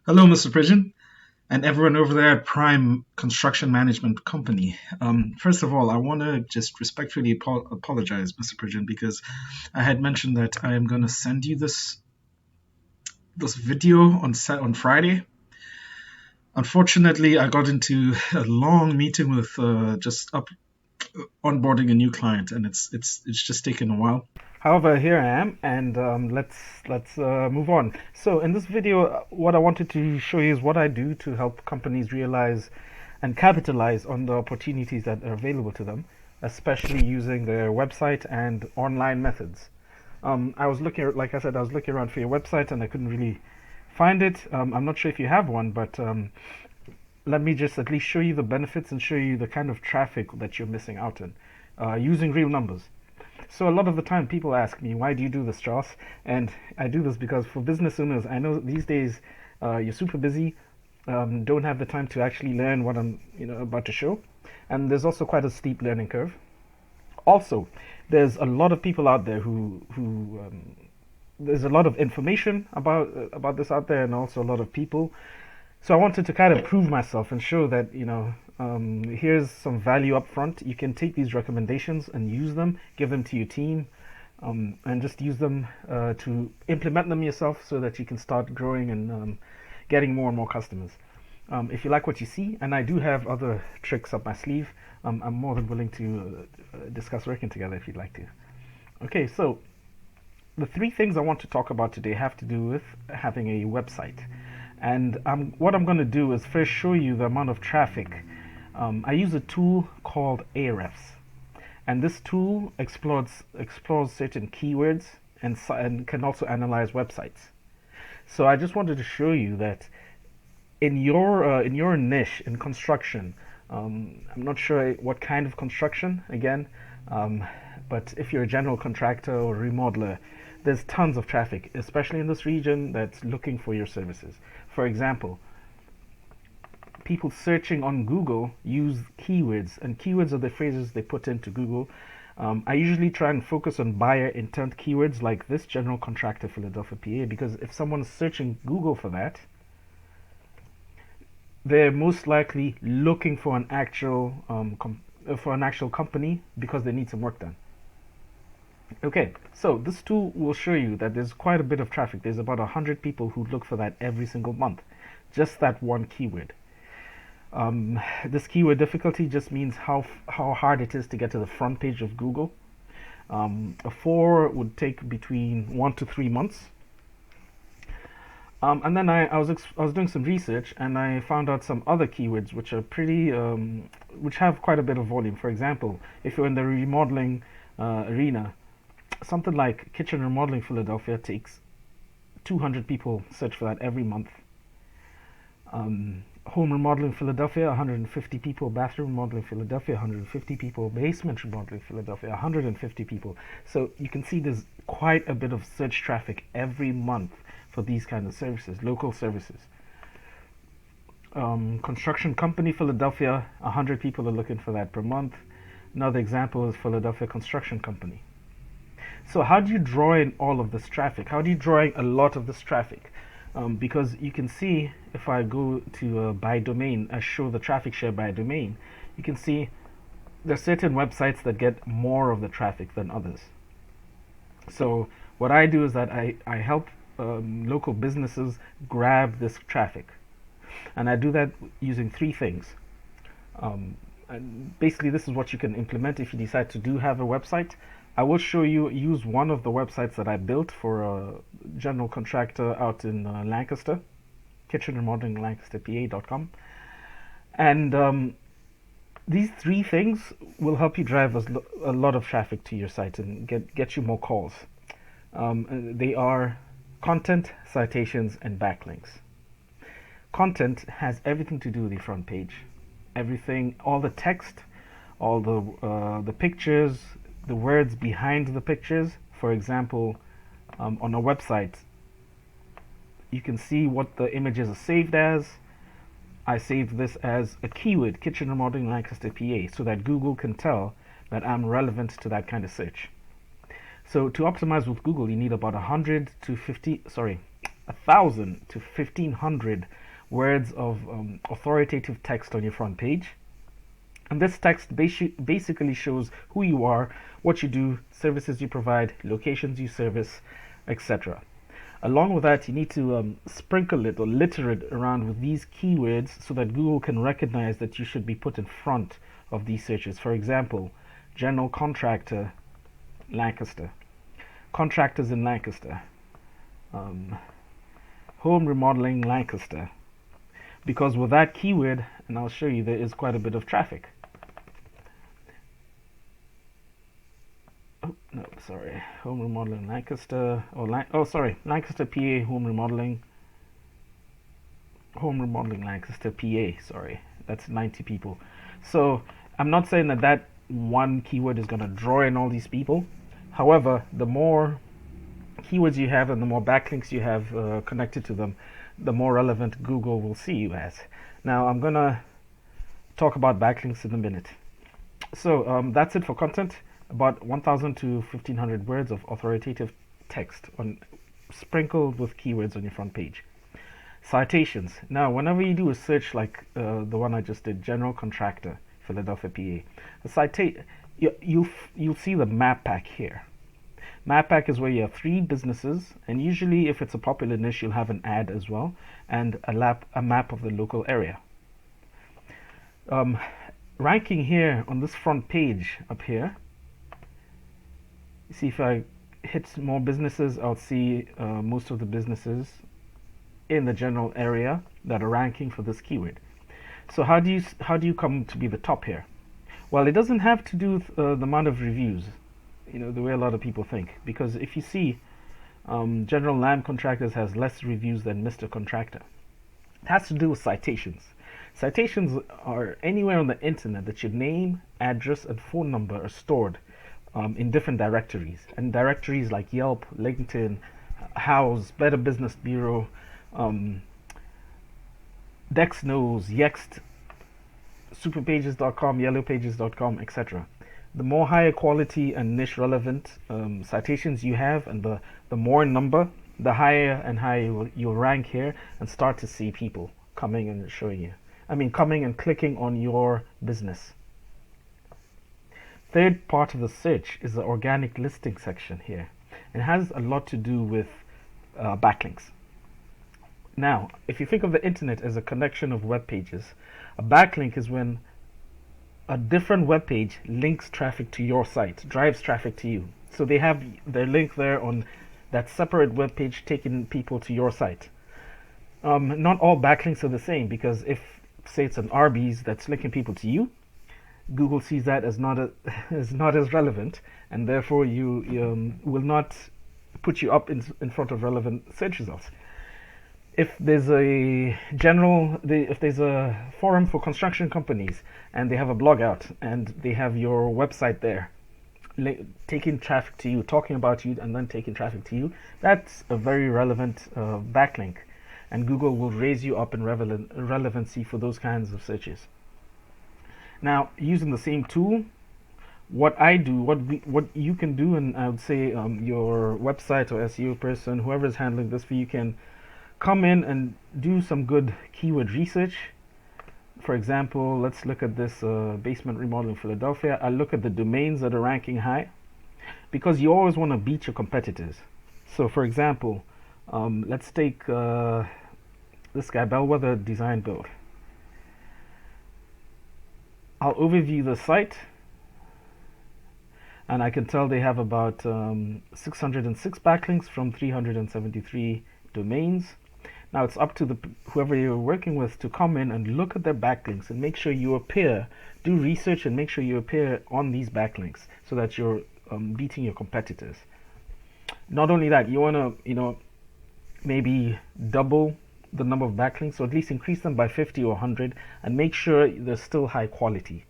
Hello, Mr. Pridgeon, and everyone over there at Prime Construction Management Company. First of all, I want to just respectfully apologize, Mr. Pridgeon, because I had mentioned that I am going to send you this video on Friday. Unfortunately, I got into a long meeting with just onboarding a new client, and it's just taken a while. However, here I am, and let's move on. So, in this video, what I wanted to show you is what I do to help companies realize and capitalize on the opportunities that are available to them, especially using their website and online methods. I was looking, like I said, I was looking around for your website, and I couldn't really find it. I'm not sure if you have one, but let me just at least show you the benefits and show you the kind of traffic that you're missing out in using real numbers. So a lot of the time people ask me, why do you do this, Charles? And I do this because for business owners, I know these days you're super busy, don't have the time to actually learn what I'm about to show. And there's also quite a steep learning curve. Also, there's a lot of people out there who there's a lot of information about this out there, and also a lot of people. So I wanted to kind of prove myself and show that here's some value up front. You can take these recommendations and use them, give them to your team, and just use them to implement them yourself so that you can start growing and getting more and more customers. If you like what you see, and I do have other tricks up my sleeve, I'm more than willing to discuss working together if you'd like to. Okay, so the three things I want to talk about today have to do with having a website. And what I'm going to do is first show you the amount of traffic. I use a tool called Ahrefs, and this tool explores certain keywords and can also analyze websites. So I just wanted to show you that in your niche in construction, I'm not sure what kind of construction again, um, but if you're a general contractor or remodeler, there's tons of traffic, especially in this region, that's looking for your services. For example, people searching on Google use keywords, and keywords are the phrases they put into Google. I usually try and focus on buyer intent keywords like this, general contractor Philadelphia, PA, because if someone's searching Google for that, they're most likely looking for an actual company because they need some work done. Okay, so this tool will show you that there's quite a bit of traffic. There's about 100 people who look for that every single month, just that one keyword. This keyword difficulty just means how hard it is to get to the front page of Google. A 4 would take between 1 to 3 months. And then I was doing some research, and I found out some other keywords which are which have quite a bit of volume. For example, if you're in the remodeling arena, something like kitchen remodeling Philadelphia takes 200 people search for that every month. Home remodeling Philadelphia, 150 people. Bathroom remodeling Philadelphia, 150 people. Basement remodeling Philadelphia, 150 people. So you can see there's quite a bit of search traffic every month for these kind of services, local services. Construction company Philadelphia, 100 people are looking for that per month. Another example is Philadelphia Construction Company. So how do you draw in all of this traffic? How do you draw in a lot of this traffic? Because you can see if I go to by domain, I show the traffic share by domain. You can see there are certain websites that get more of the traffic than others. So what I do is that I help local businesses grab this traffic, and I do that using three things. And basically, this is what you can implement if you decide to do have a website. I will show you use one of the websites that I built for a general contractor out in Lancaster, kitchen remodeling lancasterpa.com. And these three things will help you drive a lot of traffic to your site and get you more calls. They are content, citations, and backlinks. Content has everything to do with the front page. Everything, all the text, all the pictures, the words behind the pictures. For example, on a website, you can see what the images are saved as. I saved this as a keyword, kitchen remodeling Lancaster, PA, so that Google can tell that I'm relevant to that kind of search. So to optimize with Google, you need about 100 to 50, sorry, 1,000 to 1,500 words of authoritative text on your front page. And this text basically shows who you are, what you do, services you provide, locations you service, etc. Along with that, you need to sprinkle it or litter it around with these keywords so that Google can recognize that you should be put in front of these searches. For example, general contractor, Lancaster, contractors in Lancaster, home remodeling, Lancaster. Because with that keyword, and I'll show you, there is quite a bit of traffic. Oh, no, sorry. Home remodeling Lancaster. Lancaster, PA, home remodeling. Home remodeling Lancaster, PA. Sorry, that's 90 people. So I'm not saying that that one keyword is going to draw in all these people. However, the more keywords you have and the more backlinks you have connected to them, the more relevant Google will see you as. Now, I'm going to talk about backlinks in a minute. So that's it for content. About 1,000 to 1,500 words of authoritative text sprinkled with keywords on your front page. Citations. Now, whenever you do a search like the one I just did, general contractor, Philadelphia, PA, you'll see the map pack here. Map pack is where you have 3 businesses, and usually if it's a popular niche, you'll have an ad as well, and a map of the local area. Ranking here on this front page up here, see if I hit more businesses, I'll see most of the businesses in the general area that are ranking for this keyword. So how do you come to be the top here? Well, it doesn't have to do with the amount of reviews, the way a lot of people think. Because if you see, General Land Contractors has less reviews than Mr. Contractor. It has to do with citations. Citations are anywhere on the internet that your name, address, and phone number are stored in different directories. And directories like Yelp, LinkedIn, Houzz, Better Business Bureau, Dexnose, Yext, Superpages.com, Yellowpages.com, etc. The more higher quality and niche relevant citations you have, and the more number, the higher and higher you'll rank here and start to see people coming and showing you. Coming and clicking on your business. Third part of the search is the organic listing section here. It has a lot to do with backlinks. Now, if you think of the internet as a connection of web pages, a backlink is when a different web page links traffic to your site, drives traffic to you. So they have their link there on that separate web page taking people to your site. Not all backlinks are the same, because if, say, it's an Arby's that's linking people to you, Google sees that as not as relevant, and therefore you will not put you up in front of relevant search results. If there's a forum for construction companies and they have a blog out and they have your website there, taking traffic to you, talking about you, and then taking traffic to you, that's a very relevant backlink, and Google will raise you up in relevancy for those kinds of searches. Now, using the same tool, what you can do, and I would say your website or SEO person, whoever is handling this for you, can come in and do some good keyword research. For example, let's look at this basement remodeling Philadelphia. I'll look at the domains that are ranking high, because you always want to beat your competitors. So for example, let's take this guy, Bellwether Design Build. I'll overview the site, and I can tell they have about 606 backlinks from 373 domains. Now it's up to whoever you're working with to come in and look at their backlinks and make sure you appear, do research and make sure you appear on these backlinks so that you're beating your competitors. Not only that, you want to, maybe double the number of backlinks, or at least increase them by 50 or 100, and make sure they're still high quality.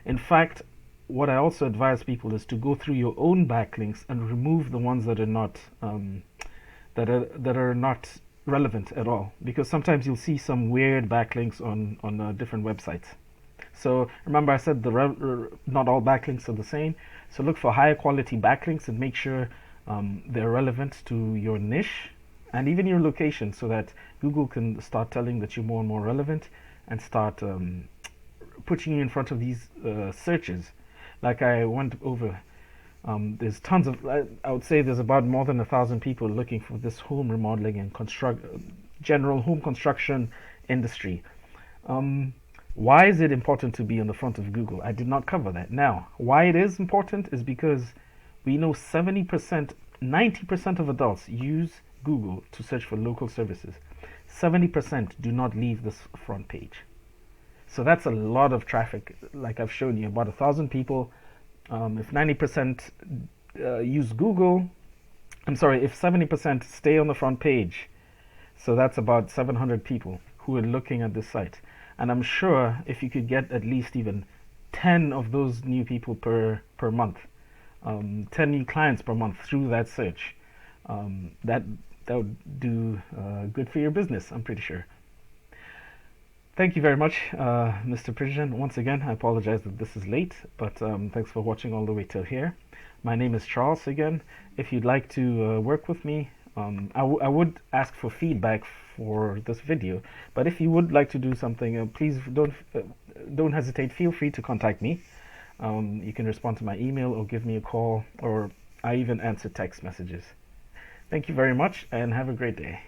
In fact, what I also advise people is to go through your own backlinks and remove the ones that are not not relevant at all, because sometimes you'll see some weird backlinks on different websites. So remember, I said not all backlinks are the same. So look for higher quality backlinks and make sure they're relevant to your niche and even your location, so that Google can start telling that you're more and more relevant and start putting you in front of these searches. Like I went over, there's tons of, I would say there's about more than 1,000 people looking for this home remodeling and general home construction industry. Um, why is it important to be on the front of Google? I did not cover that. Now, why it is important is because we know 70%, 90% of adults use Google to search for local services. 70% do not leave this front page. So that's a lot of traffic. Like I've shown you, about 1,000 people. If 90% use Google, I'm sorry, if 70% stay on the front page, so that's about 700 people who are looking at this site. And I'm sure if you could get at least even 10 of those new people per month, 10 new clients per month through that search, that would do good for your business, I'm pretty sure. Thank you very much, Mr. Pridgen. Once again, I apologize that this is late, but thanks for watching all the way till here. My name is Charles again. If you'd like to work with me, I would ask for feedback for this video, but if you would like to do something, please don't hesitate. Feel free to contact me. You can respond to my email or give me a call, or I even answer text messages. Thank you very much and have a great day.